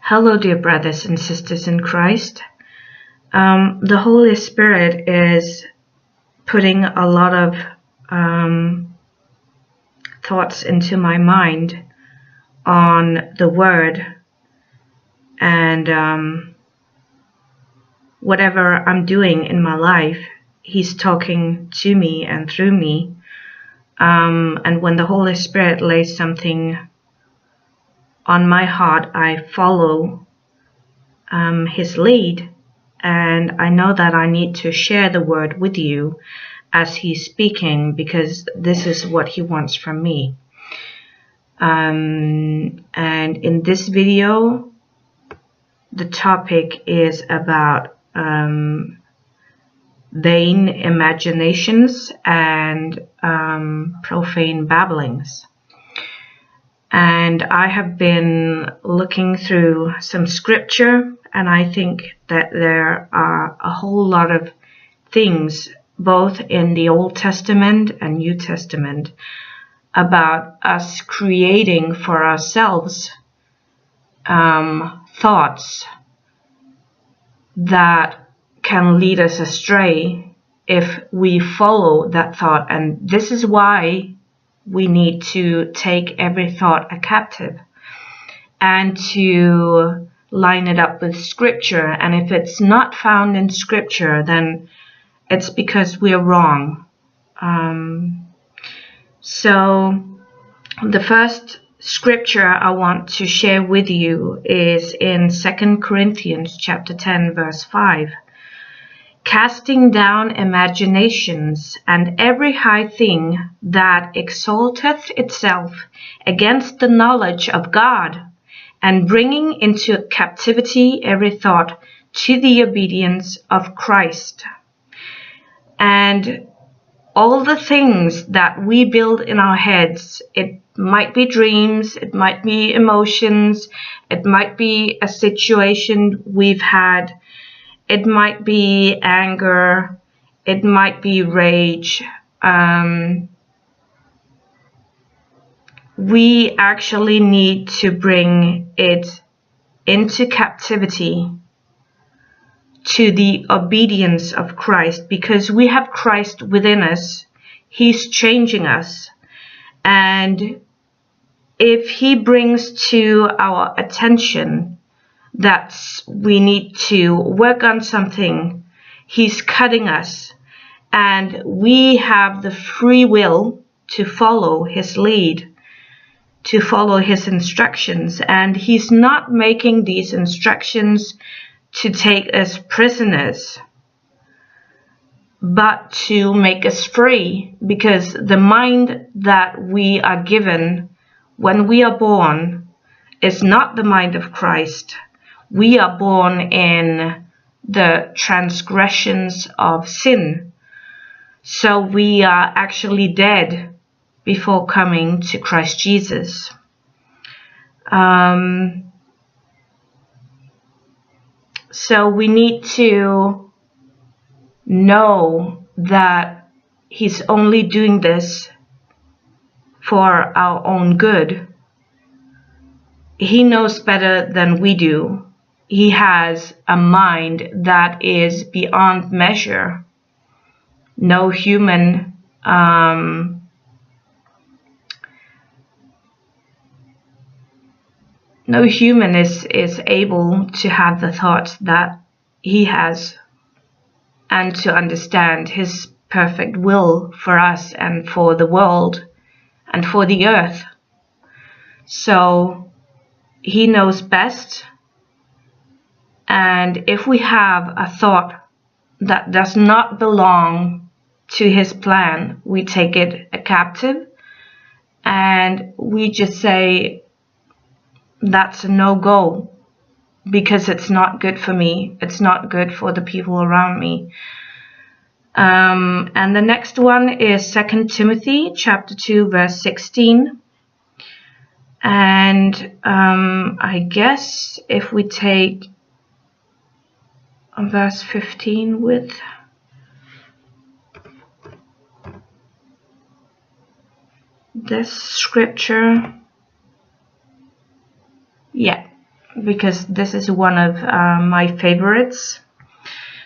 Hello, dear brothers and sisters in Christ. The Holy Spirit is putting a lot of thoughts into my mind on the Word, and whatever I'm doing in my life, He's talking to me and through me. And when the Holy Spirit lays something on my heart, I follow His lead, and I know that I need to share the Word with you as He's speaking, because this is what He wants from me. And in this video, the topic is about vain imaginations and profane babblings. And I have been looking through some scripture, and I think that there are a whole lot of things, both in the Old Testament and New Testament, about us creating for ourselves thoughts that can lead us astray if we follow that thought. And this is why we need to take every thought a captive and to line it up with scripture. And if it's not found in scripture, then it's because we're wrong. So the first scripture I want to share with you is in 2 Corinthians chapter 10, verse 5. Casting down imaginations and every high thing that exalteth itself against the knowledge of God, and bringing into captivity every thought to the obedience of Christ. And all the things that we build in our heads, it might be dreams, it might be emotions, it might be a situation we've had, it might be anger, it might be rage. We actually need to bring it into captivity to the obedience of Christ, because we have Christ within us. He's changing us. And if He brings to our attention that we need to work on something, He's cutting us, and we have the free will to follow His lead, to follow His instructions. And He's not making these instructions to take us prisoners, but to make us free, because the mind that we are given when we are born is not the mind of Christ. We are born in the transgressions of sin, so we are actually dead before coming to Christ Jesus. So we need to know that He's only doing this for our own good. He knows better than we do. He has a mind that is beyond measure. No human is able to have the thoughts that He has, and to understand His perfect will for us and for the world and for the earth. So He knows best. And if we have a thought that does not belong to His plan, we take it a captive, and we just say, that's a no-go, because it's not good for me. It's not good for the people around me. And the next one is 2 Timothy chapter 2, verse 16. And I guess if we take verse 15 with this scripture. Yeah. because this is one of my favorites.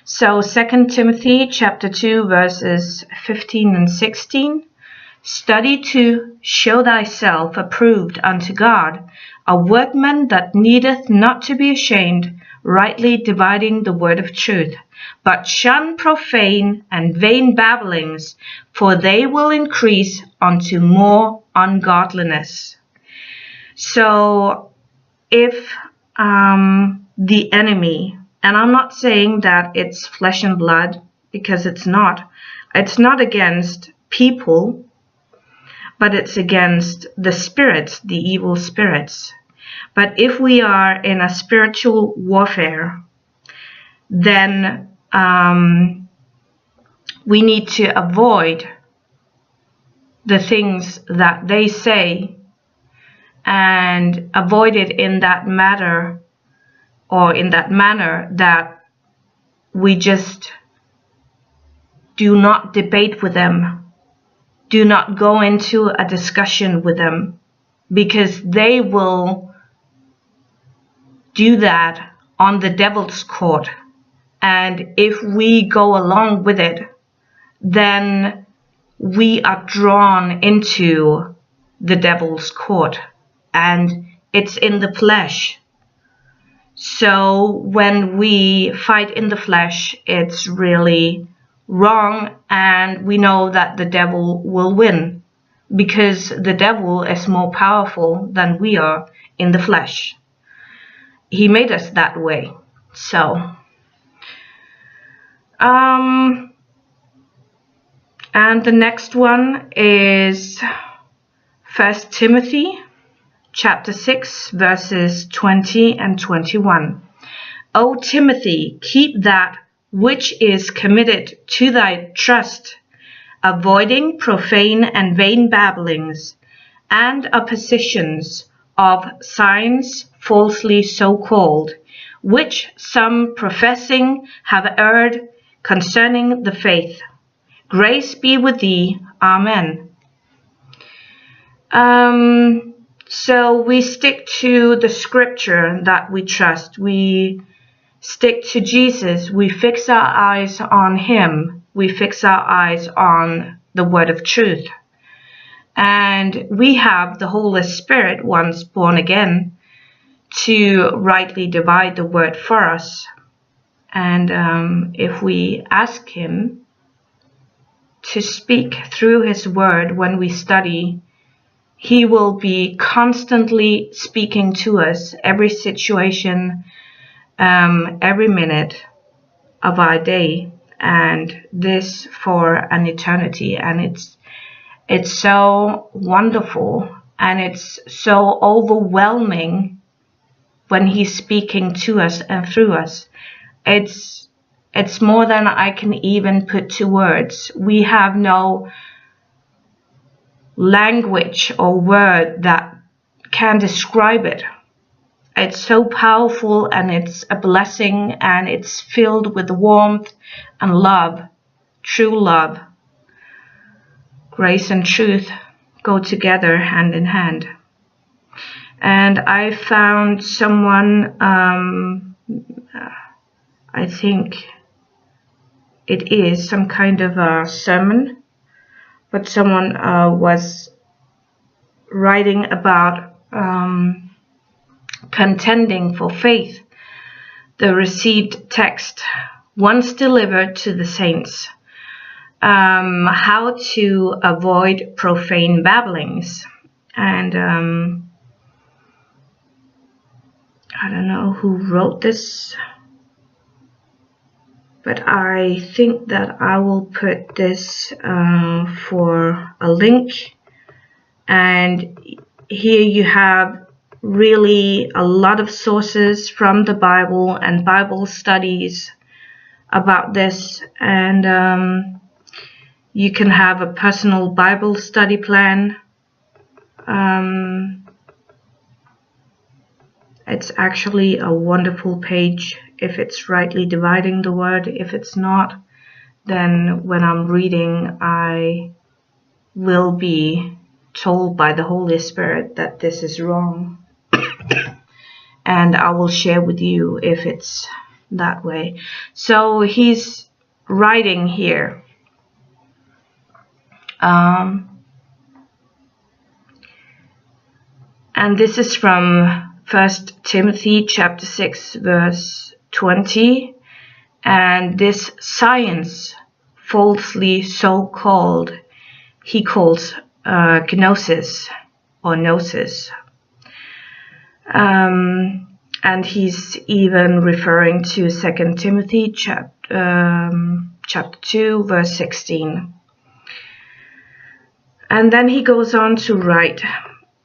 So 2 Timothy chapter 2 verses 15 and 16. Study to show thyself approved unto God, a workman that needeth not to be ashamed, rightly dividing the word of truth. But shun profane and vain babblings, for they will increase unto more ungodliness. So if the enemy, and I'm not saying that it's flesh and blood, because it's not against people, but it's against the spirits, the evil spirits. But if we are in a spiritual warfare, then we need to avoid the things that they say, and avoid it in that matter, or in that manner that we just do not debate with them, do not go into a discussion with them, because they will do that on the devil's court. And if we go along with it, then we are drawn into the devil's court, and it's in the flesh. So when we fight in the flesh, it's really wrong, and we know that the devil will win, because the devil is more powerful than we are in the flesh. He made us that way. So and the next one is 1 Timothy chapter 6 verses 20 and 21. O Timothy, keep that which is committed to thy trust, avoiding profane and vain babblings, and oppositions of signs falsely so called, which some professing have erred concerning the faith. Grace be with thee. Amen. So we stick to the scripture that we trust. We stick to Jesus. We fix our eyes on him. We fix our eyes on the word of truth. And we have the Holy Spirit, once born again, to rightly divide the word for us. And if we ask him to speak through his word when we study, he will be constantly speaking to us every situation, every minute of our day, and this for an eternity. And it's so wonderful, and it's so overwhelming when he's speaking to us and through us. It's more than I can even put to words. We have no language or word that can describe it. It's so powerful, and it's a blessing, and it's filled with warmth and love, true love. Grace and truth go together hand in hand. And I found someone, I think it is some kind of a sermon, but someone was writing about contending for faith, the received text, once delivered to the saints, how to avoid profane babblings. And I don't know who wrote this, but I think that I will put this for a link. And here you have really a lot of sources from the Bible and Bible studies about this. And you can have a personal Bible study plan. It's actually a wonderful page if it's rightly dividing the word. If it's not, then when I'm reading, I will be told by the Holy Spirit that this is wrong. and I will share with you if it's that way. So he's writing here. And this is from 1 Timothy chapter 6 verse 20. And this science, falsely so called, he calls gnosis or gnosis. And he's even referring to 2 Timothy chapter 2 verse 16. And then he goes on to write,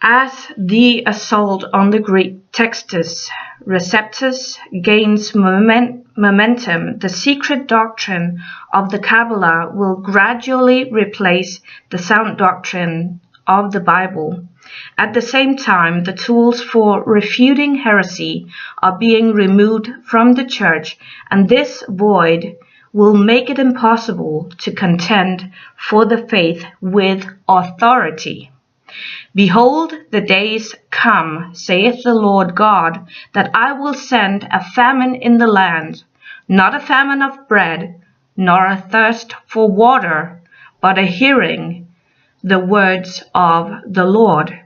as the assault on the Greek Textus Receptus gains momentum, the secret doctrine of the Kabbalah will gradually replace the sound doctrine of the Bible. At the same time, the tools for refuting heresy are being removed from the church, and this void will make it impossible to contend for the faith with authority. Behold, the days come, saith the Lord God, that I will send a famine in the land, not a famine of bread, nor a thirst for water, but a hearing the words of the Lord.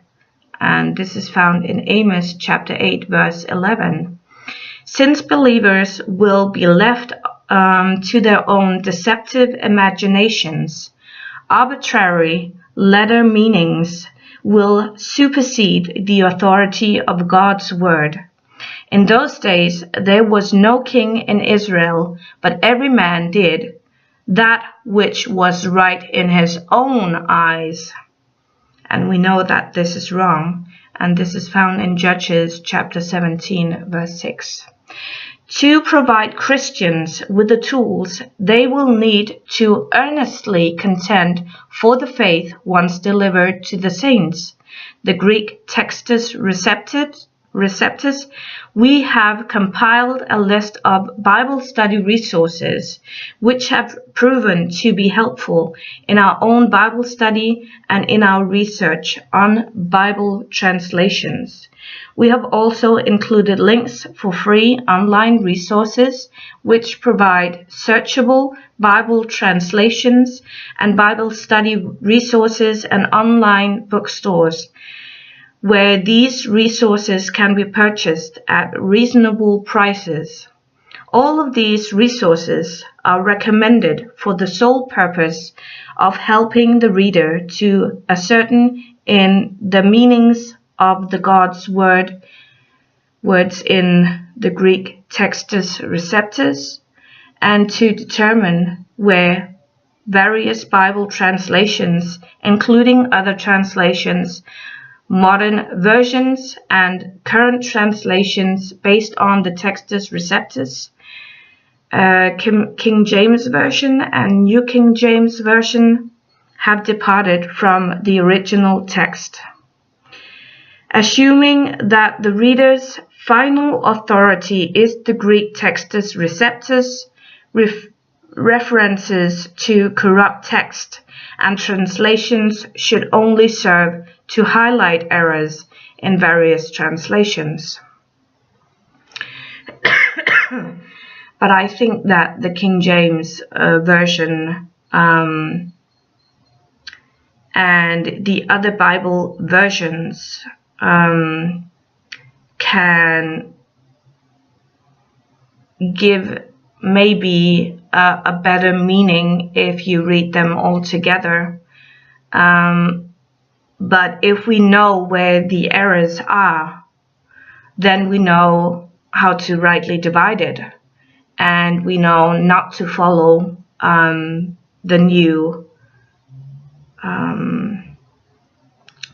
And this is found in Amos chapter 8, verse 11. Since believers will be left to their own deceptive imaginations, arbitrary letter meanings will supersede the authority of God's word. In those days there was no king in Israel, but every man did that which was right in his own eyes. And we know that this is wrong, and this is found in Judges chapter 17 verse 6. To provide Christians with the tools they will need to earnestly contend for the faith once delivered to the saints, the Greek Textus Receptus, we have compiled a list of Bible study resources which have proven to be helpful in our own Bible study and in our research on Bible translations. We have also included links for free online resources which provide searchable Bible translations and Bible study resources and online bookstores, where these resources can be purchased at reasonable prices. All of these resources are recommended for the sole purpose of helping the reader to ascertain in the meanings of the God's words in the Greek Textus Receptus, and to determine where various Bible translations, including other translations, modern versions and current translations based on the Textus Receptus, King James Version and New King James Version, have departed from the original text. Assuming that the reader's final authority is the Greek Textus Receptus, references to corrupt text and translations should only serve to highlight errors in various translations. But I think that the King James Version and the other Bible versions can give maybe a better meaning if you read them all together. But if we know where the errors are, then we know how to rightly divide it, and we know not to follow the new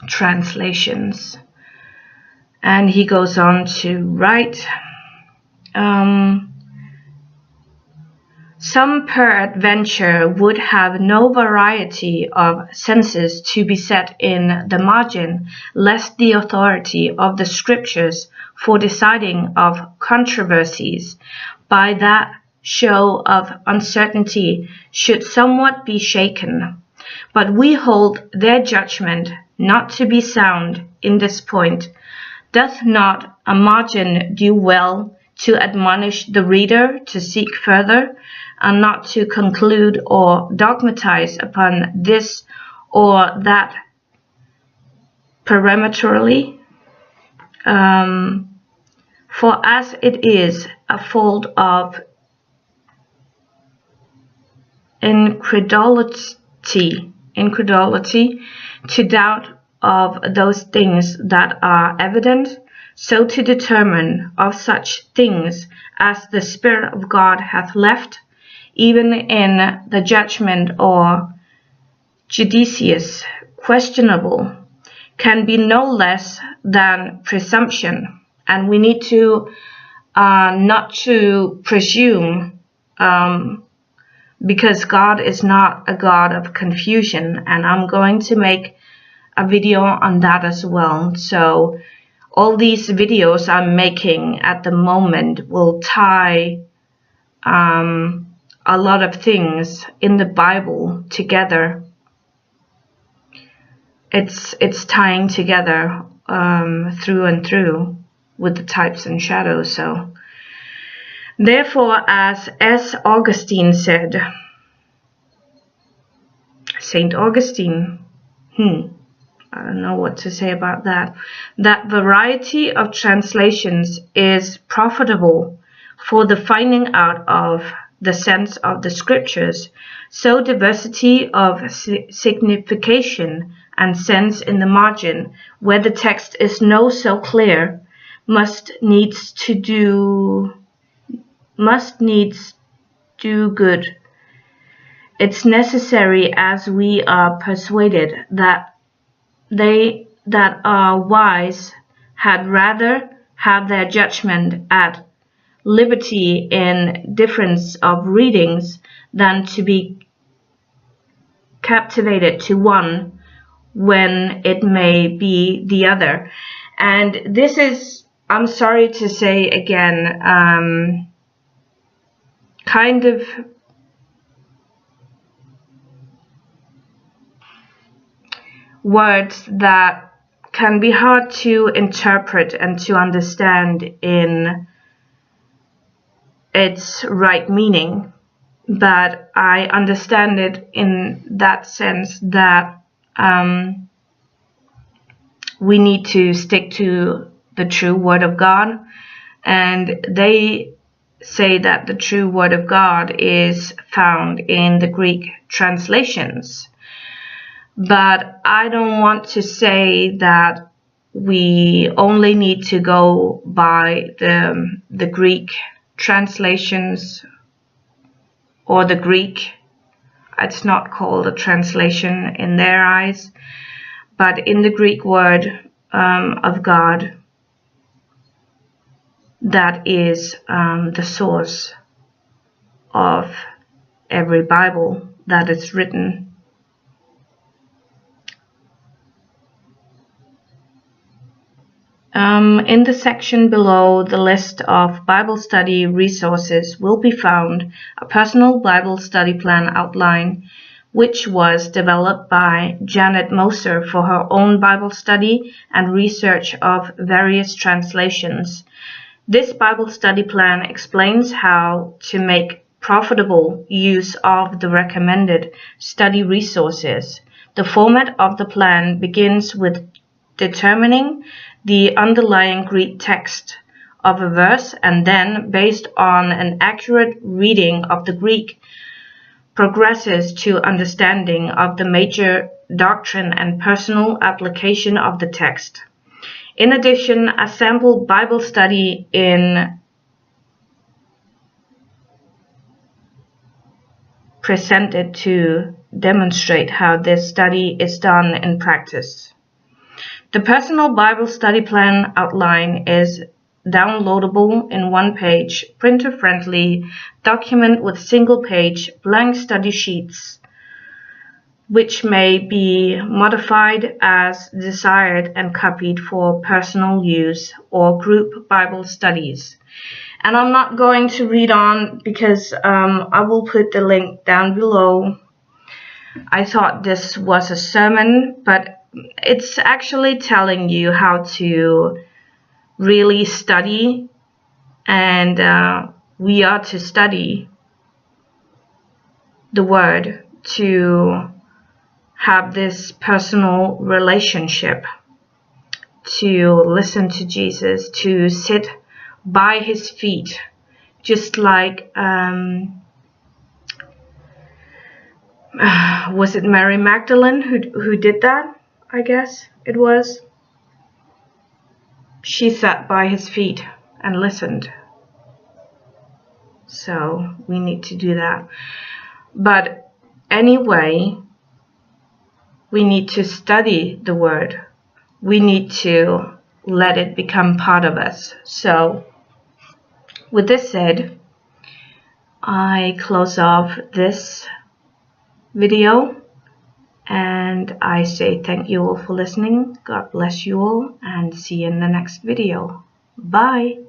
translations. And he goes on to write, some peradventure would have no variety of senses to be set in the margin, lest the authority of the Scriptures for deciding of controversies by that show of uncertainty should somewhat be shaken. But we hold their judgment not to be sound in this point, Doth not a margin do well to admonish the reader to seek further, and not to conclude or dogmatize upon this or that peremptorily? For as it is a fault of incredulity to doubt of those things that are evident, so to determine of such things as the Spirit of God hath left, even in the judgment or judicious questionable, can be no less than presumption. And we need to not to presume, because God is not a God of confusion, and I'm going to make a video on that as well. So all these videos I'm making at the moment will tie a lot of things in the Bible together. It's tying together through and through with the types and shadows. So therefore, as S. Augustine said, Saint Augustine, I don't know what to say about that, that variety of translations is profitable for the finding out of the sense of the scriptures, so diversity of signification and sense in the margin, where the text is no so clear, must needs do good. It's necessary, as we are persuaded that they that are wise had rather have their judgment at liberty in difference of readings than to be captivated to one when it may be the other. And this is, I'm sorry to say again, kind of words that can be hard to interpret and to understand in its right meaning, but I understand it in that sense that we need to stick to the true Word of God, and they say that the true Word of God is found in the Greek translations. But I don't want to say that we only need to go by the Greek translations or the Greek. It's not called a translation in their eyes, but in the Greek word of God, that is the source of every Bible that is written. In the section below the list of Bible study resources will be found a personal Bible study plan outline, which was developed by Janet Moser for her own Bible study and research of various translations. This Bible study plan explains how to make profitable use of the recommended study resources. The format of the plan begins with determining the underlying Greek text of a verse, and then, based on an accurate reading of the Greek, progresses to understanding of the major doctrine and personal application of the text. In addition, a sample Bible study in presented to demonstrate how this study is done in practice. The personal Bible study plan outline is downloadable in one-page, printer-friendly document with single-page blank study sheets, which may be modified as desired and copied for personal use or group Bible studies. And I'm not going to read on because I will put the link down below. I thought this was a sermon, but it's actually telling you how to really study, and we are to study the Word to have this personal relationship, to listen to Jesus, to sit by his feet, just like was it Mary Magdalene who did that? I guess it was. She sat by his feet and listened. So we need to do that. But anyway, we need to study the Word. We need to let it become part of us. So with this said, I close off this video and I say thank you all for listening. God bless you all and see you in the next video. Bye.